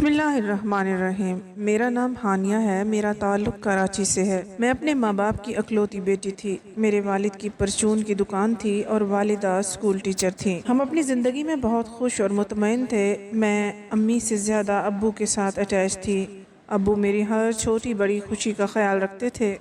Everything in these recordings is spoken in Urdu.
بسم اللہ الرحمن الرحیم۔ میرا نام ہانیہ ہے۔ میرا تعلق کراچی سے ہے۔ میں اپنے ماں باپ کی اکلوتی بیٹی تھی۔ میرے والد کی پرچون کی دکان تھی اور والدہ اسکول ٹیچر تھیں۔ ہم اپنی زندگی میں بہت خوش اور مطمئن تھے۔ میں امی سے زیادہ ابو کے ساتھ اٹیچ تھی۔ ابو میری ہر چھوٹی بڑی خوشی کا خیال رکھتے تھے۔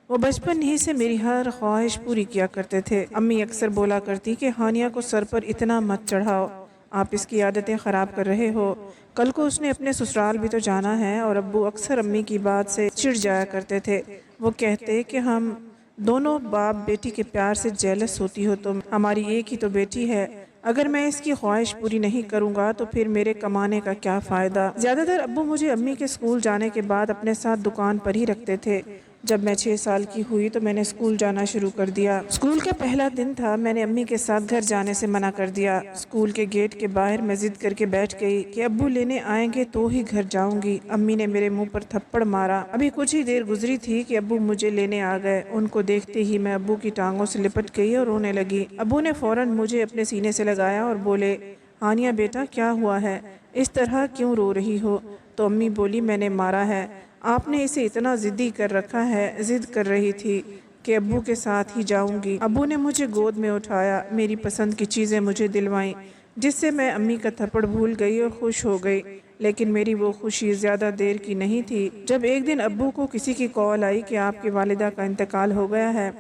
وہ بچپن ہی سے میری ہر خواہش پوری کیا کرتے تھے۔ امی اکثر بولا کرتی کہ ہانیہ کو سر پر اتنا مت چڑھاؤ، آپ اس کی عادتیں خراب کر رہے ہو، کل کو اس نے اپنے سسرال بھی تو جانا ہے۔ اور ابو اکثر امی کی بات سے چڑ جایا کرتے تھے۔ وہ کہتے کہ ہم دونوں باپ بیٹی کے پیار سے جیلس ہوتی ہو، تم ہماری ایک ہی تو بیٹی ہے، اگر میں اس کی خواہش پوری نہیں کروں گا تو پھر میرے کمانے کا کیا فائدہ۔ زیادہ تر ابو مجھے امی کے اسکول جانے کے بعد اپنے ساتھ دکان پر ہی رکھتے تھے۔ جب میں 6 سال کی ہوئی تو میں نے اسکول جانا شروع کر دیا۔ اسکول کا پہلا دن تھا، میں نے امی کے ساتھ گھر جانے سے منع کر دیا۔ اسکول کے گیٹ کے باہر میں ضد کر کے بیٹھ گئی کہ ابو لینے آئیں گے تو ہی گھر جاؤں گی۔ امی نے میرے منہ پر تھپڑ مارا۔ ابھی کچھ ہی دیر گزری تھی کہ ابو مجھے لینے آ گئے۔ ان کو دیکھتے ہی میں ابو کی ٹانگوں سے لپٹ گئی اور رونے لگی۔ ابو نے فوراً مجھے اپنے سینے سے لگایا اور بولے، ہانیہ بیٹا کیا ہوا ہے، اس طرح کیوں رو رہی ہو؟ تو امی بولی، میں نے مارا ہے، آپ نے اسے اتنا ضدی کر رکھا ہے۔ ضد کر رہی تھی کہ ابو کے ساتھ ہی جاؤں گی۔ ابو نے مجھے گود میں اٹھایا، میری پسند کی چیزیں مجھے دلوائیں، جس سے میں امی کا تھپڑ بھول گئی اور خوش ہو گئی۔ لیکن میری وہ خوشی زیادہ دیر کی نہیں تھی۔ جب ایک دن ابو کو کسی کی کال آئی کہ آپ کی والدہ کا انتقال ہو گیا ہے۔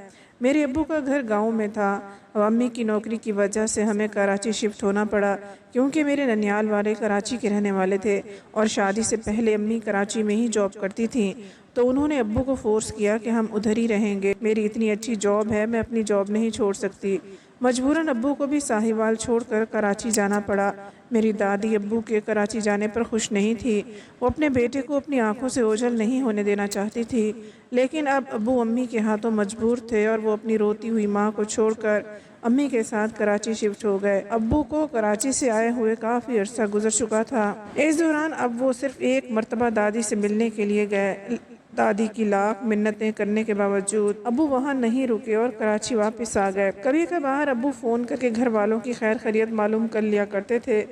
میرے ابو کا گھر گاؤں میں تھا اور امی کی نوکری کی وجہ سے ہمیں کراچی شفٹ ہونا پڑا، کیونکہ میرے ننیال والے کراچی کے رہنے والے تھے اور شادی سے پہلے امی کراچی میں ہی جاب کرتی تھیں، تو انہوں نے ابو کو فورس کیا کہ ہم ادھر ہی رہیں گے۔ میری اتنی اچھی جاب ہے، میں اپنی جاب نہیں چھوڑ سکتی۔ مجبوراً ابو کو بھی ساہیوال چھوڑ کر کراچی جانا پڑا۔ میری دادی ابو کے کراچی جانے پر خوش نہیں تھی۔ وہ اپنے بیٹے کو اپنی آنکھوں سے اوجھل نہیں ہونے دینا چاہتی تھی، لیکن اب ابو امی کے ہاتھوں مجبور تھے اور وہ اپنی روتی ہوئی ماں کو چھوڑ کر امی کے ساتھ کراچی شفٹ ہو گئے۔ ابو کو کراچی سے آئے ہوئے کافی عرصہ گزر چکا تھا۔ اس دوران اب وہ صرف ایک مرتبہ دادی سے ملنے کے لیے گئے۔ دادی کی لاکھ منتیں کرنے کے باوجود ابو وہاں نہیں رکے اور کراچی واپس آ گئے۔ کبھی کبھار ابو فون کر کے گھر والوں کی خیر خیریت معلوم کر لیا کرتے تھے۔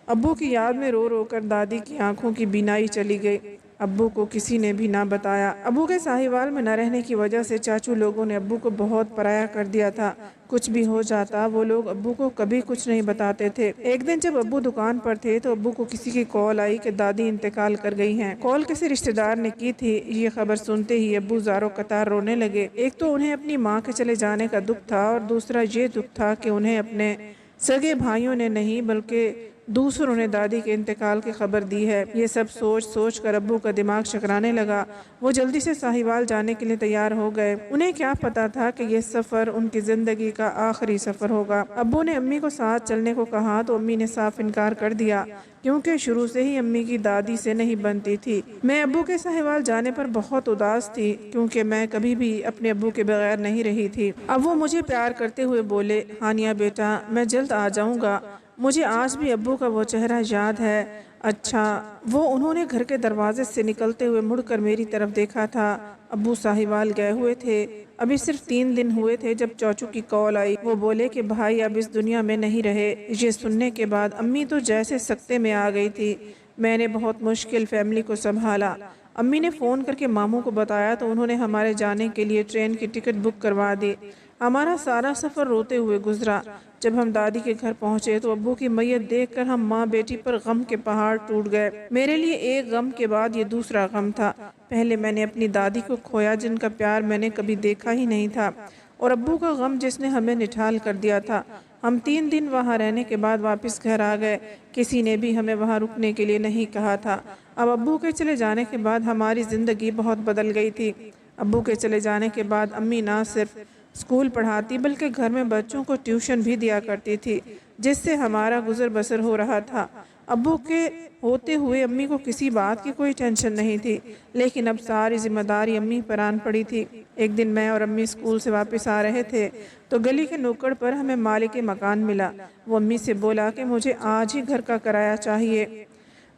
ابو کی یاد میں رو رو کر دادی کی آنکھوں کی بینائی چلی گئی۔ ابو کو کسی نے بھی نہ بتایا۔ ابو کے ساہیوال میں نہ رہنے کی وجہ سے چاچو لوگوں نے ابو کو بہت پرایا کر دیا تھا۔ کچھ بھی ہو جاتا وہ لوگ ابو کو کبھی کچھ نہیں بتاتے تھے۔ ایک دن جب ابو دکان پر تھے تو ابو کو کسی کی کال آئی کہ دادی انتقال کر گئی ہیں۔ کال کسی رشتہ دار نے کی تھی۔ یہ خبر سنتے ہی ابو زاروں قطار رونے لگے۔ ایک تو انہیں اپنی ماں کے چلے جانے کا دکھ تھا اور دوسرا یہ دکھ تھا کہ انہیں اپنے سگے بھائیوں نے نہیں بلکہ دوسروں نے دادی کے انتقال کی خبر دی ہے۔ یہ سب سوچ سوچ کر ابو کا دماغ چکرانے لگا۔ وہ جلدی سے ساہیوال جانے کے لیے تیار ہو گئے۔ انہیں کیا پتا تھا کہ یہ سفر ان کی زندگی کا آخری سفر ہوگا۔ ابو نے امی کو ساتھ چلنے کو کہا تو امی نے صاف انکار کر دیا، کیونکہ شروع سے ہی امی کی دادی سے نہیں بنتی تھی۔ میں ابو کے ساہیوال جانے پر بہت اداس تھی، کیونکہ میں کبھی بھی اپنے ابو کے بغیر نہیں رہی تھی۔ اب وہ مجھے پیار کرتے ہوئے بولے، ہانیہ بیٹا میں جلد آ جاؤں گا۔ مجھے آج بھی ابو کا وہ چہرہ یاد ہے۔ اچھا، انہوں نے گھر کے دروازے سے نکلتے ہوئے مڑ کر میری طرف دیکھا تھا۔ ابو ساہیوال گئے ہوئے تھے۔ ابھی صرف 3 دن ہوئے تھے جب چاچو کی کال آئی۔ وہ بولے کہ بھائی اب اس دنیا میں نہیں رہے۔ یہ سننے کے بعد امی تو جیسے سکتے میں آ گئی تھی۔ میں نے بہت مشکل فیملی کو سنبھالا۔ امی نے فون کر کے ماموں کو بتایا تو انہوں نے ہمارے جانے کے لیے ٹرین کی ٹکٹ بک کروا دی۔ ہمارا سارا سفر روتے ہوئے گزرا۔ جب ہم دادی کے گھر پہنچے تو ابو کی میت دیکھ کر ہم ماں بیٹی پر غم کے پہاڑ ٹوٹ گئے۔ میرے لیے ایک غم کے بعد یہ دوسرا غم تھا۔ پہلے میں نے اپنی دادی کو کھویا جن کا پیار میں نے کبھی دیکھا ہی نہیں تھا، اور ابو کا غم جس نے ہمیں نٹھال کر دیا تھا۔ ہم 3 دن وہاں رہنے کے بعد واپس گھر آ گئے۔ کسی نے بھی ہمیں وہاں رکنے کے لیے نہیں کہا تھا۔ اب ابو کے چلے جانے کے بعد ہماری زندگی بہت بدل گئی تھی۔ ابو کے چلے جانے کے بعد امی نہ صرف اسکول پڑھاتی بلکہ گھر میں بچوں کو ٹیوشن بھی دیا کرتی تھی، جس سے ہمارا گزر بسر ہو رہا تھا۔ ابو کے ہوتے ہوئے امی کو کسی بات کی کوئی ٹینشن نہیں تھی، لیکن اب ساری ذمہ داری امی پر آن پڑی تھی۔ ایک دن میں اور امی اسکول سے واپس آ رہے تھے تو گلی کے نکڑ پر ہمیں مالک مکان ملا۔ وہ امی سے بولا کہ مجھے آج ہی گھر کا کرایہ چاہیے۔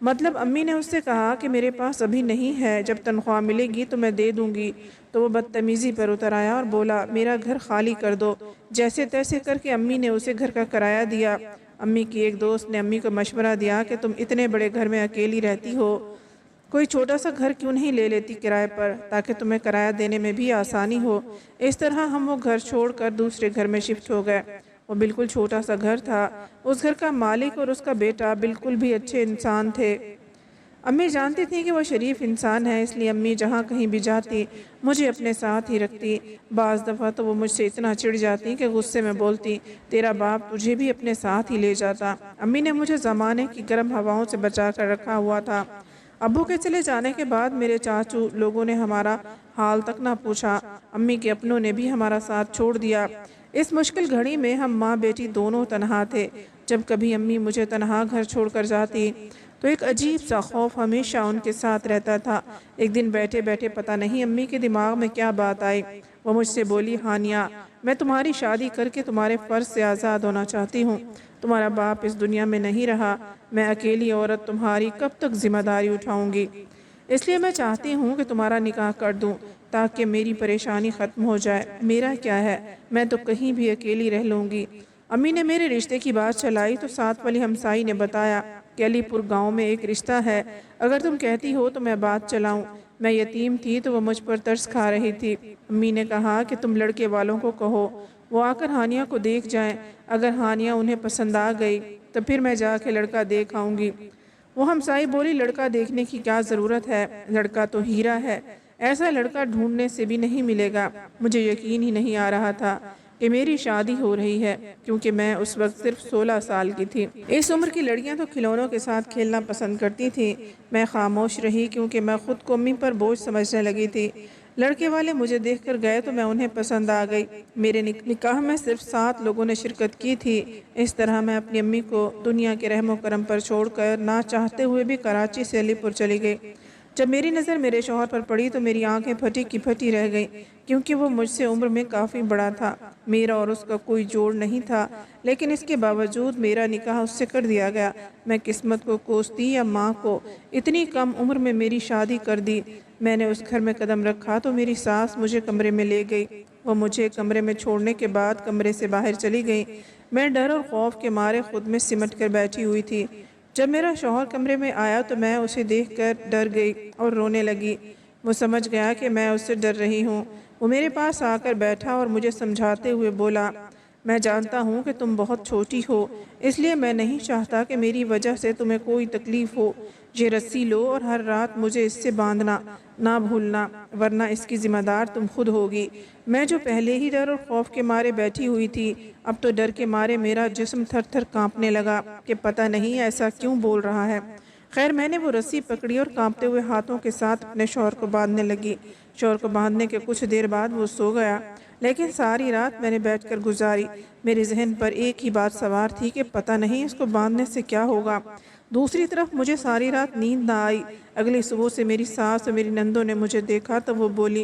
مطلب امی نے اس سے کہا کہ میرے پاس ابھی نہیں ہے، جب تنخواہ ملے گی تو میں دے دوں گی۔ تو وہ بدتمیزی پر اتر آیا اور بولا، میرا گھر خالی کر دو۔ جیسے تیسے کر کے امی نے اسے گھر کا کرایہ دیا۔ امی کی ایک دوست نے امی کو مشورہ دیا کہ تم اتنے بڑے گھر میں اکیلی رہتی ہو، کوئی چھوٹا سا گھر کیوں نہیں لے لیتی کرائے پر، تاکہ تمہیں کرایہ دینے میں بھی آسانی ہو۔ اس طرح ہم وہ گھر چھوڑ کر دوسرے گھر میں شفٹ ہو گئے۔ وہ بالکل چھوٹا سا گھر تھا۔ اس گھر کا مالک اور اس کا بیٹا بالکل بھی اچھے انسان تھے۔ امی جانتی تھیں کہ وہ شریف انسان ہے، اس لیے امی جہاں کہیں بھی جاتی مجھے اپنے ساتھ ہی رکھتی۔ بعض دفعہ تو وہ مجھ سے اتنا چڑ جاتی کہ غصے میں بولتی، تیرا باپ تجھے بھی اپنے ساتھ ہی لے جاتا۔ امی نے مجھے زمانے کی گرم ہواؤں سے بچا کر رکھا ہوا تھا۔ ابو کے چلے جانے کے بعد میرے چاچو لوگوں نے ہمارا حال تک نہ پوچھا۔ امی کے اپنوں نے بھی ہمارا ساتھ چھوڑ دیا۔ اس مشکل گھڑی میں ہم ماں بیٹی دونوں تنہا تھے۔ جب کبھی امی مجھے تنہا گھر چھوڑ کر جاتی تو ایک عجیب سا خوف ہمیشہ ان کے ساتھ رہتا تھا۔ ایک دن بیٹھے بیٹھے پتہ نہیں امی کے دماغ میں کیا بات آئی، وہ مجھ سے بولی، ہانیہ، میں تمہاری شادی کر کے تمہارے فرض سے آزاد ہونا چاہتی ہوں۔ تمہارا باپ اس دنیا میں نہیں رہا، میں اکیلی عورت تمہاری کب تک ذمہ داری اٹھاؤں گی؟ اس لیے میں چاہتی ہوں کہ تمہارا نکاح کر دوں تاکہ میری پریشانی ختم ہو جائے۔ میرا کیا ہے، میں تو کہیں بھی اکیلی رہ لوں گی۔ امی نے میرے رشتے کی بات چلائی تو ساتھ والی ہمسائی نے بتایا کہ علی پور گاؤں میں ایک رشتہ ہے، اگر تم کہتی ہو تو میں بات چلاؤں۔ میں یتیم تھی تو وہ مجھ پر ترس کھا رہی تھی۔ امی نے کہا کہ تم لڑکے والوں کو کہو وہ آ کر ہانیہ کو دیکھ جائیں، اگر ہانیہ انہیں پسند آ گئی تو پھر میں جا کے لڑکا دیکھ آؤں گی۔ وہ ہمسائی بولی، لڑکا دیکھنے کی کیا ضرورت ہے، لڑکا تو ہیرا ہے، ایسا لڑکا ڈھونڈنے سے بھی نہیں ملے گا۔ مجھے یقین ہی نہیں آ رہا تھا کہ میری شادی ہو رہی ہے، کیونکہ میں اس وقت صرف 16 سال کی تھی۔ اس عمر کی لڑکیاں تو کھلونوں کے ساتھ کھیلنا پسند کرتی تھیں۔ میں خاموش رہی کیونکہ میں خود کو امی پر بوجھ سمجھنے لگی تھی۔ لڑکے والے مجھے دیکھ کر گئے تو میں انہیں پسند آ گئی۔ میرے نکاح میں صرف 7 لوگوں نے شرکت کی تھی۔ اس طرح میں اپنی امی کو دنیا کے رحم و کرم پر چھوڑ کر نہ چاہتے ہوئے بھی کراچی سے علی پور چلی گئی۔ جب میری نظر میرے شوہر پر پڑی تو میری آنکھیں پھٹی کی پھٹی رہ گئیں، کیونکہ وہ مجھ سے عمر میں کافی بڑا تھا۔ میرا اور اس کا کوئی جوڑ نہیں تھا، لیکن اس کے باوجود میرا نکاح اس سے کر دیا گیا۔ میں قسمت کو کوستی یا ماں کو اتنی کم عمر میں میری شادی کر دی۔ میں نے اس گھر میں قدم رکھا تو میری ساس مجھے کمرے میں لے گئی۔ وہ مجھے کمرے میں چھوڑنے کے بعد کمرے سے باہر چلی گئی۔ میں ڈر اور خوف کے مارے خود میں سمٹ کر بیٹھی ہوئی تھی۔ جب میرا شوہر کمرے میں آیا تو میں اسے دیکھ کر ڈر گئی اور رونے لگی۔ وہ سمجھ گیا کہ میں اس سے ڈر رہی ہوں۔ وہ میرے پاس آ کر بیٹھا اور مجھے سمجھاتے ہوئے بولا، میں جانتا ہوں کہ تم بہت چھوٹی ہو، اس لیے میں نہیں چاہتا کہ میری وجہ سے تمہیں کوئی تکلیف ہو۔ یہ رسی لو اور ہر رات مجھے اس سے باندھنا، نہ بھولنا، ورنہ اس کی ذمہ دار تم خود ہوگی۔ میں جو پہلے ہی ڈر اور خوف کے مارے بیٹھی ہوئی تھی، اب تو ڈر کے مارے میرا جسم تھر تھر کانپنے لگا کہ پتہ نہیں ایسا کیوں بول رہا ہے۔ خیر میں نے وہ رسی پکڑی اور کانپتے ہوئے ہاتھوں کے ساتھ اپنے شوہر کو باندھنے لگی۔ شوہر کو باندھنے کے کچھ دیر بعد وہ سو گیا، لیکن ساری رات میں نے بیٹھ کر گزاری۔ میرے ذہن پر ایک ہی بات سوار تھی کہ پتہ نہیں اس کو باندھنے سے کیا ہوگا۔ دوسری طرف مجھے ساری رات نیند نہ آئی۔ اگلی صبح سے میری ساس اور میری نندوں نے مجھے دیکھا تو وہ بولی،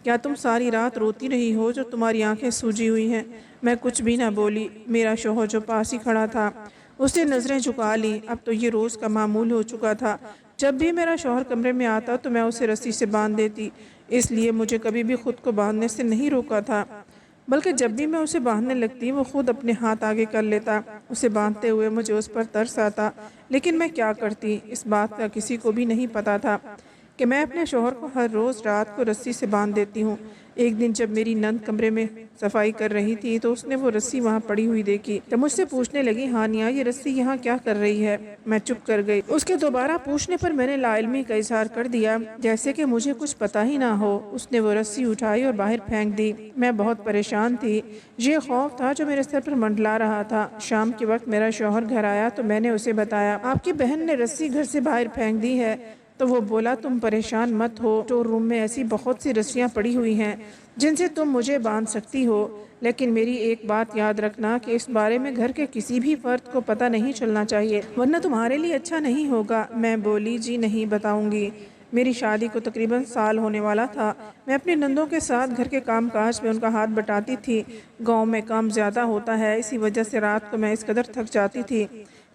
کیا تم ساری رات روتی رہی ہو جو تمہاری آنکھیں سوجی ہوئی ہیں؟ میں کچھ بھی نہ بولی۔ میرا شوہر جو پاس ہی کھڑا تھا اس نے نظریں جھکا لی۔ اب تو یہ روز کا معمول ہو چکا تھا۔ جب بھی میرا شوہر کمرے میں آتا تو میں اسے رسی سے باندھ دیتی، اس لیے مجھے کبھی بھی خود کو باندھنے سے نہیں روکا تھا، بلکہ جب بھی میں اسے باندھنے لگتی وہ خود اپنے ہاتھ آگے کر لیتا۔ اسے باندھتے ہوئے مجھے اس پر ترس آتا، لیکن میں کیا کرتی؟ اس بات کا کسی کو بھی نہیں پتا تھا کہ میں اپنے شوہر کو ہر روز رات کو رسی سے باندھ دیتی ہوں۔ ایک دن جب میری نند کمرے میں صفائی کر رہی تھی تو اس نے وہ رسی وہاں پڑی ہوئی دیکھی تو مجھ سے پوچھنے لگی، ہانیہ یہ رسی یہاں کیا کر رہی ہے؟ میں چپ کر گئی۔ اس کے دوبارہ پوچھنے پر میں نے لا علمی کا اظہار کر دیا، جیسے کہ مجھے کچھ پتا ہی نہ ہو۔ اس نے وہ رسی اٹھائی اور باہر پھینک دی۔ میں بہت پریشان تھی۔ یہ خوف تھا جو میرے سر پر منڈلا رہا تھا۔ شام کے وقت میرا شوہر گھر آیا تو میں نے اسے بتایا، آپ کی بہن نے رسی گھر سے باہر پھینک دی ہے۔ تو وہ بولا، تم پریشان مت ہو، اسٹور روم میں ایسی بہت سی رسیاں پڑی ہوئی ہیں جن سے تم مجھے باندھ سکتی ہو، لیکن میری ایک بات یاد رکھنا کہ اس بارے میں گھر کے کسی بھی فرد کو پتہ نہیں چلنا چاہیے، ورنہ تمہارے لیے اچھا نہیں ہوگا۔ میں بولی، جی نہیں بتاؤں گی۔ میری شادی کو تقریباً سال ہونے والا تھا۔ میں اپنی نندوں کے ساتھ گھر کے کام کاج میں ان کا ہاتھ بٹاتی تھی۔ گاؤں میں کام زیادہ ہوتا ہے، اسی وجہ سے رات کو میں اس قدر تھک جاتی تھی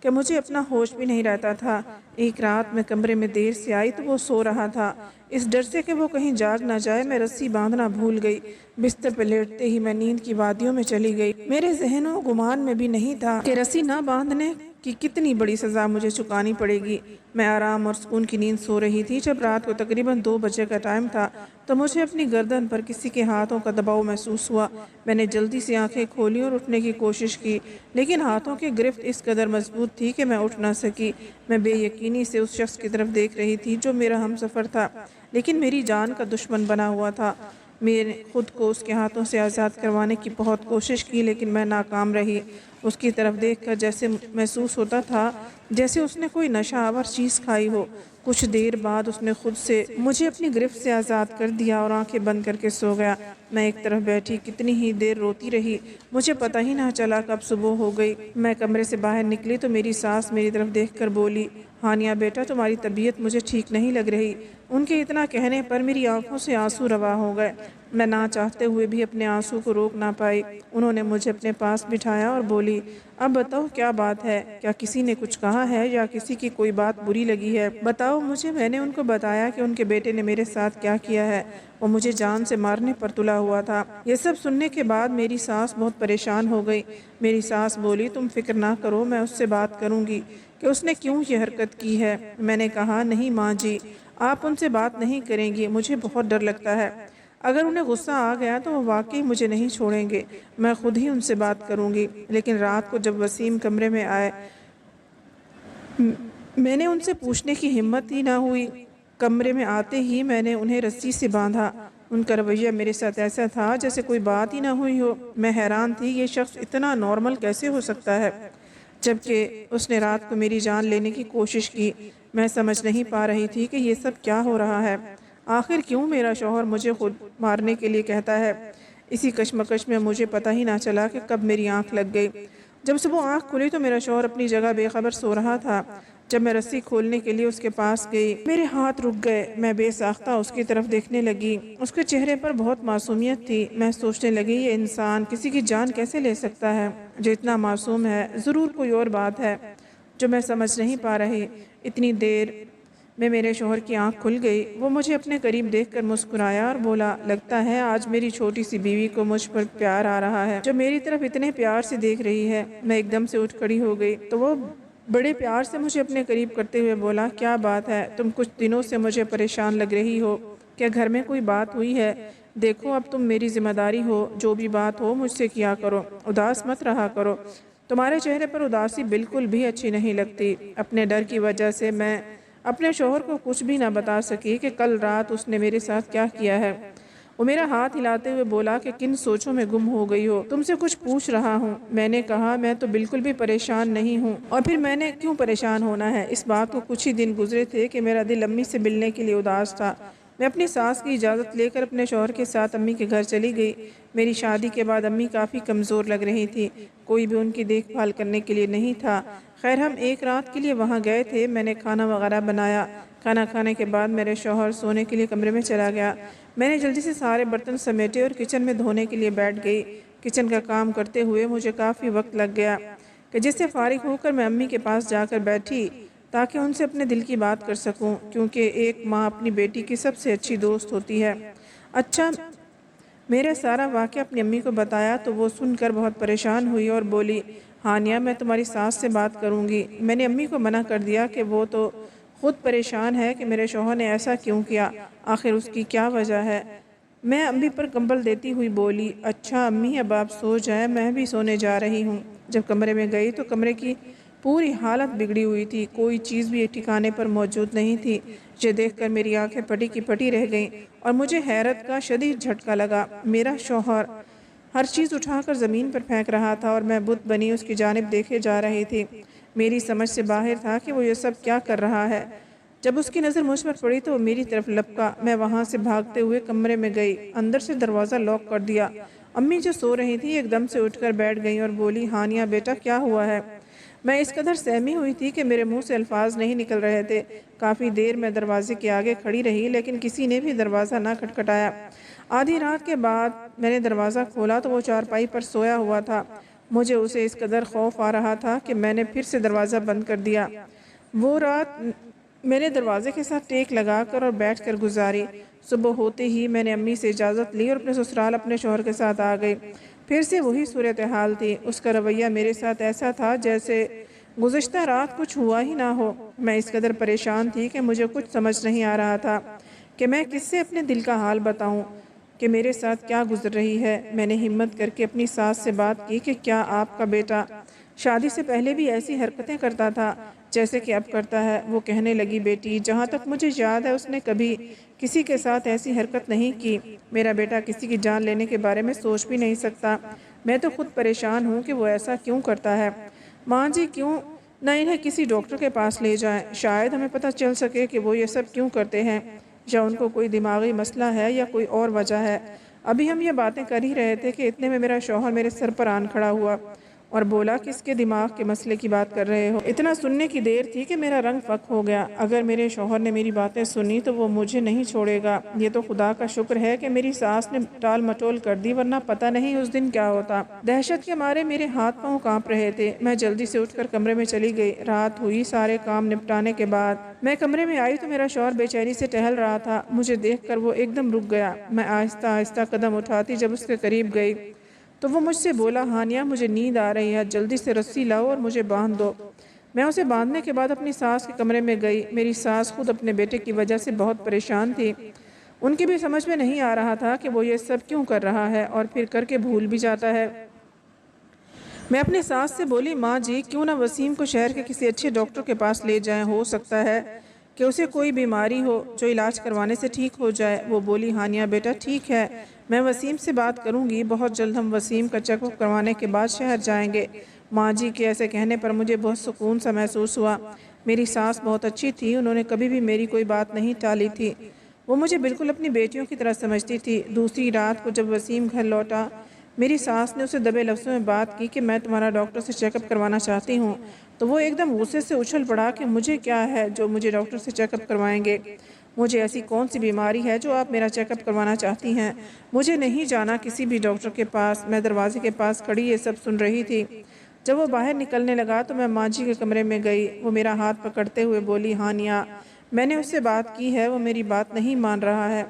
کہ مجھے اپنا ہوش بھی نہیں رہتا تھا۔ ایک رات میں کمرے میں دیر سے آئی تو وہ سو رہا تھا۔ اس ڈر سے کہ وہ کہیں جاگ نہ جائے میں رسی باندھنا بھول گئی۔ بستر پہ لیٹتے ہی میں نیند کی وادیوں میں چلی گئی۔ میرے ذہن و گمان میں بھی نہیں تھا کہ رسی نہ باندھنے کی کتنی بڑی سزا مجھے چکانی پڑے گی۔ میں آرام اور سکون کی نیند سو رہی تھی، جب رات کو تقریباً 2 بجے کا ٹائم تھا تو مجھے اپنی گردن پر کسی کے ہاتھوں کا دباؤ محسوس ہوا۔ میں نے جلدی سے آنکھیں کھولی اور اٹھنے کی کوشش کی، لیکن ہاتھوں کی گرفت اس قدر مضبوط تھی کہ میں اٹھ نہ سکی۔ میں بے یقینی سے اس شخص کی طرف دیکھ رہی تھی جو میرا ہمسفر تھا، لیکن میری جان کا دشمن بنا ہوا تھا۔ میں نے خود کو اس کے ہاتھوں سے آزاد کروانے کی بہت کوشش کی، لیکن میں ناکام رہی۔ اس کی طرف دیکھ کر جیسے محسوس ہوتا تھا جیسے اس نے کوئی نشہ آور چیز کھائی ہو۔ کچھ دیر بعد اس نے خود سے مجھے اپنی گرفت سے آزاد کر دیا اور آنکھیں بند کر کے سو گیا۔ میں ایک طرف بیٹھی کتنی ہی دیر روتی رہی، مجھے پتہ ہی نہ چلا کب صبح ہو گئی۔ میں کمرے سے باہر نکلی تو میری ساس میری طرف دیکھ کر بولی، ہانیہ بیٹا تمہاری طبیعت مجھے ٹھیک نہیں لگ رہی۔ ان کے اتنا کہنے پر میری آنکھوں سے آنسو روا ہو گئے۔ میں نہ چاہتے ہوئے بھی اپنے آنسو کو روک نہ پائی۔ انہوں نے مجھے اپنے پاس بٹھایا اور بولی، اب بتاؤ کیا بات ہے؟ کیا کسی نے کچھ کہا ہے یا کسی کی کوئی بات بری لگی ہے؟ بتاؤ مجھے۔ میں نے ان کو بتایا کہ ان کے بیٹے نے میرے ساتھ کیا کیا ہے۔ وہ مجھے جان سے مارنے پر تلا ہوا تھا۔ یہ سب سننے کے بعد میری ساس بہت پریشان ہو گئی۔ میری ساس بولی، تم فکر نہ کرو، میں اس سے بات کروں گی کہ اس نے کیوں یہ حرکت کی ہے۔ میں نے کہا، نہیں ماں جی، آپ ان سے بات نہیں کریں گی، مجھے بہت ڈر لگتا ہے۔ اگر انہیں غصہ آ گیا تو وہ واقعی مجھے نہیں چھوڑیں گے، میں خود ہی ان سے بات کروں گی۔ لیکن رات کو جب وسیم کمرے میں آئے، میں نے ان سے پوچھنے کی ہمت ہی نہ ہوئی۔ کمرے میں آتے ہی میں نے انہیں رسی سے باندھا۔ ان کا رویہ میرے ساتھ ایسا تھا جیسے کوئی بات ہی نہ ہوئی ہو۔ میں حیران تھی، یہ شخص اتنا نارمل کیسے ہو سکتا ہے جبکہ اس نے رات کو میری جان لینے کی کوشش کی۔ میں سمجھ نہیں پا رہی تھی کہ یہ سب کیا ہو رہا ہے۔ آخر کیوں میرا شوہر مجھے خود مارنے کے لیے کہتا ہے؟ اسی کشمکش میں مجھے پتہ ہی نہ چلا کہ کب میری آنکھ لگ گئی۔ جب صبح آنکھ کھلی تو میرا شوہر اپنی جگہ بے خبر سو رہا تھا۔ جب میں رسی کھولنے کے لیے اس کے پاس گئی، میرے ہاتھ رک گئے۔ میں بے ساختہ اس کی طرف دیکھنے لگی۔ اس کے چہرے پر بہت معصومیت تھی۔ میں سوچنے لگی، یہ انسان کسی کی جان کیسے لے سکتا ہے جو اتنا معصوم ہے؟ ضرور کوئی اور بات ہے جو میں سمجھ نہیں پا رہی۔ اتنی دیر میں میرے شوہر کی آنکھ کھل گئی۔ وہ مجھے اپنے قریب دیکھ کر مسکرایا اور بولا، لگتا ہے آج میری چھوٹی سی بیوی کو مجھ پر پیار آ رہا ہے، جو میری طرف اتنے پیار سے دیکھ رہی ہے۔ میں ایک دم سے اٹھ کھڑی ہو گئی تو وہ بڑے پیار سے مجھے اپنے قریب کرتے ہوئے بولا، کیا بات ہے؟ تم کچھ دنوں سے مجھے پریشان لگ رہی ہو، کیا گھر میں کوئی بات ہوئی ہے؟ دیکھو اب تم میری ذمہ داری ہو، جو بھی بات ہو مجھ سے کیا کرو، اداس مت رہا کرو۔ تمہارے چہرے پر اداسی بالکل بھی اچھی نہیں لگتی۔ اپنے ڈر کی وجہ سے میں اپنے شوہر کو کچھ بھی نہ بتا سکی کہ کل رات اس نے میرے ساتھ کیا کیا ہے۔ وہ میرا ہاتھ ہلاتے ہوئے بولا کہ کن سوچوں میں گم ہو گئی ہو، تم سے کچھ پوچھ رہا ہوں۔ میں نے کہا، میں تو بالکل بھی پریشان نہیں ہوں، اور پھر میں نے کیوں پریشان ہونا ہے؟ اس بات کو کچھ ہی دن گزرے تھے کہ میرا دل امی سے ملنے کے لیے اداس تھا۔ میں اپنی ساس کی اجازت لے کر اپنے شوہر کے ساتھ امی کے گھر چلی گئی۔ میری شادی کے بعد امی کافی کمزور لگ رہی تھی، کوئی بھی ان کی دیکھ بھال کرنے کے لیے نہیں تھا۔ خیر ہم ایک رات کے لیے وہاں گئے تھے۔ میں نے کھانا وغیرہ بنایا۔ کھانا کھانے کے بعد میرے شوہر سونے کے لیے کمرے میں چلا گیا۔ میں نے جلدی سے سارے برتن سمیٹے اور کچن میں دھونے کے لیے بیٹھ گئی۔ کچن کا کام کرتے ہوئے مجھے کافی وقت لگ گیا کہ جس سے فارغ ہو کر میں امی کے پاس جا کر بیٹھی تاکہ ان سے اپنے دل کی بات کر سکوں، کیونکہ ایک ماں اپنی بیٹی کی سب سے اچھی دوست ہوتی ہے۔ اچھا، میرے سارا واقعہ اپنی امی کو بتایا تو وہ سن کر بہت پریشان ہوئی اور بولی، ہانیہ میں تمہاری ساس سے بات کروں گی۔ میں نے امی کو منع کر دیا کہ وہ تو خود پریشان ہے کہ میرے شوہر نے ایسا کیوں کیا، آخر اس کی کیا وجہ ہے۔ میں امی پر کمبل دیتی ہوئی بولی، اچھا امی اب آپ سو جائیں، میں بھی سونے جا رہی ہوں۔ جب کمرے میں گئی تو کمرے کی پوری حالت بگڑی ہوئی تھی، کوئی چیز بھی ایک ٹھکانے پر موجود نہیں تھی۔ یہ دیکھ کر میری آنکھیں پٹی کی پٹی رہ گئیں اور مجھے حیرت کا شدید جھٹکا لگا۔ میرا شوہر ہر چیز اٹھا کر زمین پر پھینک رہا تھا اور میں بت بنی اس کی جانب دیکھے جا رہی تھی۔ میری سمجھ سے باہر تھا کہ وہ یہ سب کیا کر رہا ہے۔ جب اس کی نظر مجھ پر پڑی تو وہ میری طرف لپکا۔ میں وہاں سے بھاگتے ہوئے کمرے میں گئی، اندر سے دروازہ لاک کر دیا۔ امی جو سو رہی تھی ایک دم سے اٹھ کر بیٹھ گئی اور بولی، ہانیہ بیٹا کیا ہوا ہے؟ میں اس قدر سہمی ہوئی تھی کہ میرے منہ سے الفاظ نہیں نکل رہے تھے۔ کافی دیر میں دروازے کے آگے کھڑی رہی لیکن کسی نے بھی دروازہ نہ کھٹکھٹایا۔ آدھی رات کے بعد میں نے دروازہ کھولا تو وہ چارپائی پر سویا ہوا تھا۔ مجھے اسے اس قدر خوف آ رہا تھا کہ میں نے پھر سے دروازہ بند کر دیا۔ وہ رات میں نے دروازے کے ساتھ ٹیک لگا کر اور بیٹھ کر گزاری۔ صبح ہوتے ہی میں نے امی سے اجازت لی اور اپنے سسرال اپنے شوہر کے ساتھ آ گئی۔ پھر سے وہی صورتحال تھی۔ اس کا رویہ میرے ساتھ ایسا تھا جیسے گزشتہ رات کچھ ہوا ہی نہ ہو۔ میں اس قدر پریشان تھی کہ مجھے کچھ سمجھ نہیں آ رہا تھا کہ میں کس سے اپنے دل کا حال بتاؤں کہ میرے ساتھ کیا گزر رہی ہے۔ میں نے ہمت کر کے اپنی ساس سے بات کی کہ کیا آپ کا بیٹا شادی سے پہلے بھی ایسی حرکتیں کرتا تھا جیسے کہ اب کرتا ہے؟ وہ کہنے لگی، بیٹی جہاں تک مجھے یاد ہے اس نے کبھی کسی کے ساتھ ایسی حرکت نہیں کی۔ میرا بیٹا کسی کی جان لینے کے بارے میں سوچ بھی نہیں سکتا۔ میں تو خود پریشان ہوں کہ وہ ایسا کیوں کرتا ہے۔ ماں جی کیوں نہ انہیں کسی ڈاکٹر کے پاس لے جائیں، شاید ہمیں پتہ چل سکے کہ وہ یہ سب کیوں کرتے ہیں، یا ان کو کوئی دماغی مسئلہ ہے یا کوئی اور وجہ ہے۔ ابھی ہم یہ باتیں کر ہی رہے تھے کہ اتنے میں میرا شوہر میرے سر پر آن کھڑا ہوا اور بولا، کس کے دماغ کے مسئلے کی بات کر رہے ہو؟ اتنا سننے کی دیر تھی کہ میرا رنگ فک ہو گیا۔ اگر میرے شوہر نے میری باتیں سنی تو وہ مجھے نہیں چھوڑے گا۔ یہ تو خدا کا شکر ہے کہ میری ساس نے ٹال مٹول کر دی، ورنہ پتہ نہیں اس دن کیا ہوتا۔ دہشت کے مارے میرے ہاتھ پاؤں کانپ رہے تھے۔ میں جلدی سے اٹھ کر کمرے میں چلی گئی۔ رات ہوئی۔ سارے کام نپٹانے کے بعد میں کمرے میں آئی تو میرا شوہر بے چینی سے ٹہل رہا تھا۔ مجھے دیکھ کر وہ ایک دم رک گیا۔ میں آہستہ آہستہ قدم اٹھاتی جب اس کے قریب گئی تو وہ مجھ سے بولا، ہانیہ مجھے نیند آ رہی ہے، جلدی سے رسی لاؤ اور مجھے باندھ دو۔ میں اسے باندھنے کے بعد اپنی ساس کے کمرے میں گئی۔ میری ساس خود اپنے بیٹے کی وجہ سے بہت پریشان تھی۔ ان کی بھی سمجھ میں نہیں آ رہا تھا کہ وہ یہ سب کیوں کر رہا ہے اور پھر کر کے بھول بھی جاتا ہے۔ میں اپنی ساس سے بولی، ماں جی کیوں نہ وسیم کو شہر کے کسی اچھے ڈاکٹر کے پاس لے جائیں، ہو سکتا ہے کہ اسے کوئی بیماری ہو جو علاج کروانے سے ٹھیک ہو جائے۔ وہ بولی، ہانیہ بیٹا ٹھیک ہے، میں وسیم سے بات کروں گی، بہت جلد ہم وسیم کا چیک اپ کروانے کے بعد شہر جائیں گے۔ ماں جی کے ایسے کہنے پر مجھے بہت سکون سا محسوس ہوا۔ میری ساس بہت اچھی تھی، انہوں نے کبھی بھی میری کوئی بات نہیں ٹالی تھی۔ وہ مجھے بالکل اپنی بیٹیوں کی طرح سمجھتی تھی۔ دوسری رات کو جب وسیم گھر لوٹا، میری ساس نے اسے دبے لفظوں میں بات کی کہ میں تمہارا ڈاکٹر سے چیک اپ کروانا چاہتی ہوں، تو وہ ایک دم غصے سے اچھل پڑا کہ مجھے کیا ہے جو مجھے ڈاکٹر سے چیک اپ کروائیں گے؟ مجھے ایسی کون سی بیماری ہے جو آپ میرا چیک اپ کروانا چاہتی ہیں؟ مجھے نہیں جانا کسی بھی ڈاکٹر کے پاس۔ میں دروازے کے پاس کھڑی یہ سب سن رہی تھی۔ جب وہ باہر نکلنے لگا تو میں ماں جی کے کمرے میں گئی۔ وہ میرا ہاتھ پکڑتے ہوئے بولی، ہانیہ میں نے اس سے بات کی ہے، وہ میری بات نہیں مان رہا ہے۔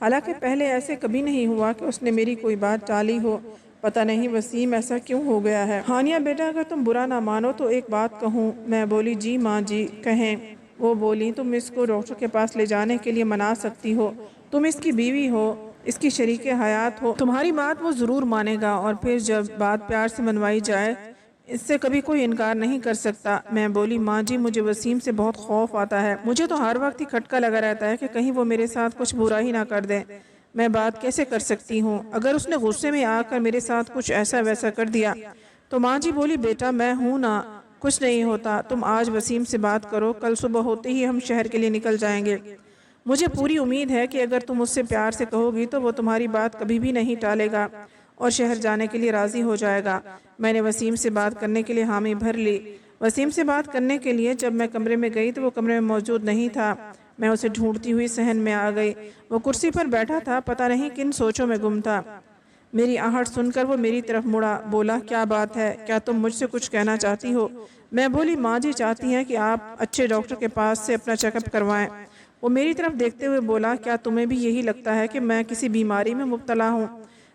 حالانکہ پہلے ایسے کبھی نہیں ہوا کہ اس نے میری کوئی بات ٹالی ہو۔ پتہ نہیں وسیم ایسا کیوں ہو گیا ہے۔ ہانیہ بیٹا اگر تم برا نہ مانو تو ایک بات کہوں؟ میں بولی، جی ماں جی کہیں۔ وہ بولی، تم اس کو ڈاکٹر کے پاس لے جانے کے لیے منا سکتی ہو، تم اس کی بیوی ہو، اس کی شریک حیات ہو، تمہاری بات وہ ضرور مانے گا، اور پھر جب بات پیار سے منوائی جائے اس سے کبھی کوئی انکار نہیں کر سکتا۔ میں بولی، ماں جی مجھے وسیم سے بہت خوف آتا ہے، مجھے تو ہر وقت ہی کھٹکا لگا رہتا ہے کہ کہیں وہ میرے ساتھ کچھ برا ہی نہ کر دے۔ میں بات کیسے کر سکتی ہوں؟ اگر اس نے غصے میں آ کر میرے ساتھ کچھ ایسا ویسا کر دیا تو؟ ماں جی بولی، بیٹا میں ہوں نا، کچھ نہیں ہوتا، تم آج وسیم سے بات کرو، کل صبح ہوتے ہی ہم شہر کے لیے نکل جائیں گے۔ مجھے پوری امید ہے کہ اگر تم اس سے پیار سے کہو گی تو وہ تمہاری بات کبھی بھی نہیں ٹالے گا اور شہر جانے کے لیے راضی ہو جائے گا۔ میں نے وسیم سے بات کرنے کے لیے حامی بھر لی۔ وسیم سے بات کرنے کے لیے جب میں کمرے میں گئی تو وہ کمرے میں موجود نہیں تھا۔ میں اسے ڈھونڈتی ہوئی صحن میں آ گئی۔ وہ کرسی پر بیٹھا تھا، پتہ نہیں کن سوچوں میں گم تھا۔ میری آہٹ سن کر وہ میری طرف مڑا، بولا، کیا بات ہے؟ کیا تم مجھ سے کچھ کہنا چاہتی ہو؟ میں بولی، ماں جی چاہتی ہیں کہ آپ اچھے ڈاکٹر کے پاس سے اپنا چیک اپ کروائیں۔ وہ میری طرف دیکھتے ہوئے بولا، کیا تمہیں بھی یہی لگتا ہے کہ میں کسی بیماری میں مبتلا ہوں؟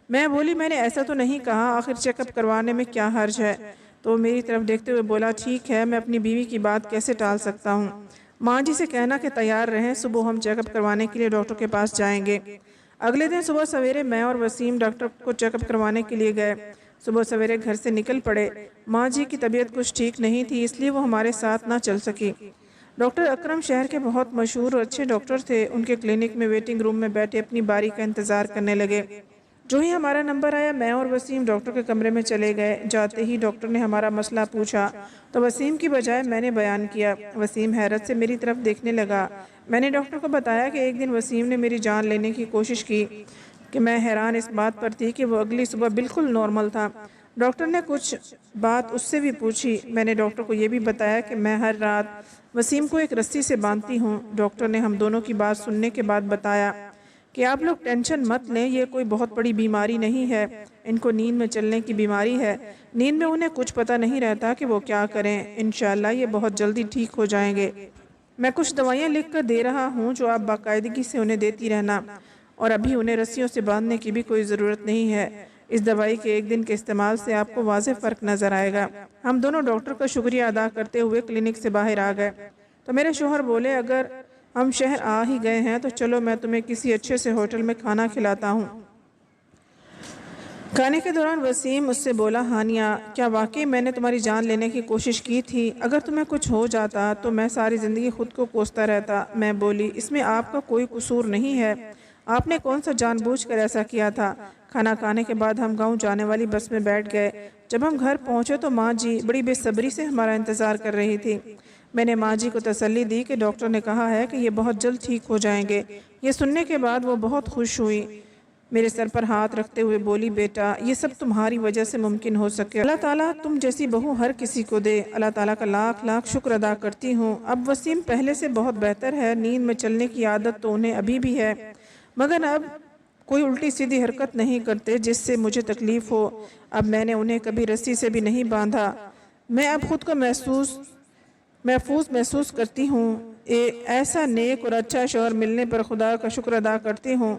میں بولی، میں نے ایسا تو نہیں کہا، آخر چیک اپ کروانے میں کیا حرج ہے؟ تو وہ میری طرف دیکھتے ہوئے بولا، ٹھیک ہے، میں اپنی بیوی کی بات کیسے ٹال سکتا ہوں؟ ماں جی سے کہنا کہ تیار رہیں، صبح ہم چیک اپ کروانے کے لیے ڈاکٹر کے پاس جائیں گے۔ اگلے دن صبح سویرے میں اور وسیم ڈاکٹر کو چیک اپ کروانے کے لیے گئے۔ صبح سویرے گھر سے نکل پڑے۔ ماں جی کی طبیعت کچھ ٹھیک نہیں تھی، اس لیے وہ ہمارے ساتھ نہ چل سکی۔ ڈاکٹر اکرم شہر کے بہت مشہور اور اچھے ڈاکٹر تھے۔ ان کے کلینک میں ویٹنگ روم میں بیٹھے اپنی باری کا انتظار کرنے لگے۔ جو ہی ہمارا نمبر آیا میں اور وسیم ڈاکٹر کے کمرے میں چلے گئے۔ جاتے ہی ڈاکٹر نے ہمارا مسئلہ پوچھا تو وسیم کی بجائے میں نے بیان کیا۔ وسیم حیرت سے میری طرف دیکھنے لگا۔ میں نے ڈاکٹر کو بتایا کہ ایک دن وسیم نے میری جان لینے کی کوشش کی، کہ میں حیران اس بات پر تھی کہ وہ اگلی صبح بالکل نارمل تھا۔ ڈاکٹر نے کچھ بات اس سے بھی پوچھی۔ میں نے ڈاکٹر کو یہ بھی بتایا کہ میں ہر رات وسیم کو ایک رسی سے باندھتی ہوں۔ ڈاکٹر نے ہم دونوں کی بات سننے کے بعد بتایا کہ آپ لوگ ٹینشن مت لیں، یہ کوئی بہت بڑی بیماری نہیں ہے، ان کو نیند میں چلنے کی بیماری ہے، نیند میں انہیں کچھ پتہ نہیں رہتا کہ وہ کیا کریں، انشاءاللہ یہ بہت جلدی ٹھیک ہو جائیں گے۔ میں کچھ دوائیاں لکھ کر دے رہا ہوں جو آپ باقاعدگی سے انہیں دیتی رہنا، اور ابھی انہیں رسیوں سے باندھنے کی بھی کوئی ضرورت نہیں ہے۔ اس دوائی کے ایک دن کے استعمال سے آپ کو واضح فرق نظر آئے گا۔ ہم دونوں ڈاکٹر کا شکریہ ادا کرتے ہوئے کلینک سے باہر آ گئے تو میرے شوہر بولے، اگر ہم شہر آ ہی گئے ہیں تو چلو میں تمہیں کسی اچھے سے ہوٹل میں کھانا کھلاتا ہوں۔ کھانے کے دوران وسیم اس سے بولا، ہانیہ، کیا واقعی میں نے تمہاری جان لینے کی کوشش کی تھی؟ اگر تمہیں کچھ ہو جاتا تو میں ساری زندگی خود کو کوستا رہتا۔ میں بولی، اس میں آپ کا کوئی قصور نہیں ہے، آپ نے کون سا جان بوجھ کر ایسا کیا تھا؟ کھانا کھانے کے بعد ہم گاؤں جانے والی بس میں بیٹھ گئے۔ جب ہم گھر پہنچے تو ماں جی بڑی بے صبری سے ہمارا انتظار کر رہی تھی۔ میں نے ماں جی کو تسلی دی کہ ڈاکٹر نے کہا ہے کہ یہ بہت جلد ٹھیک ہو جائیں گے۔ یہ سننے کے بعد وہ بہت خوش ہوئی، میرے سر پر ہاتھ رکھتے ہوئے بولی، بیٹا یہ سب تمہاری وجہ سے ممکن ہو سکے، اللہ تعالیٰ تم جیسی بہو ہر کسی کو دے، اللہ تعالیٰ کا لاکھ لاکھ شکر ادا کرتی ہوں۔ اب وسیم پہلے سے بہت بہتر ہے، نیند میں چلنے کی عادت تو انہیں ابھی بھی ہے، مگر اب کوئی الٹی سیدھی حرکت نہیں کرتے جس سے مجھے تکلیف ہو۔ اب میں نے انہیں کبھی رسی سے بھی نہیں باندھا۔ میں اب خود کو محفوظ محسوس کرتی ہوں۔ ایسا نیک اور اچھا شوہر ملنے پر خدا کا شکر ادا کرتی ہوں۔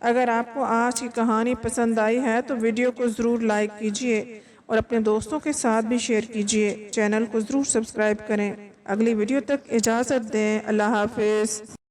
اگر آپ کو آج کی کہانی پسند آئی ہے تو ویڈیو کو ضرور لائک کیجئے اور اپنے دوستوں کے ساتھ بھی شیئر کیجئے۔ چینل کو ضرور سبسکرائب کریں۔ اگلی ویڈیو تک اجازت دیں۔ اللہ حافظ۔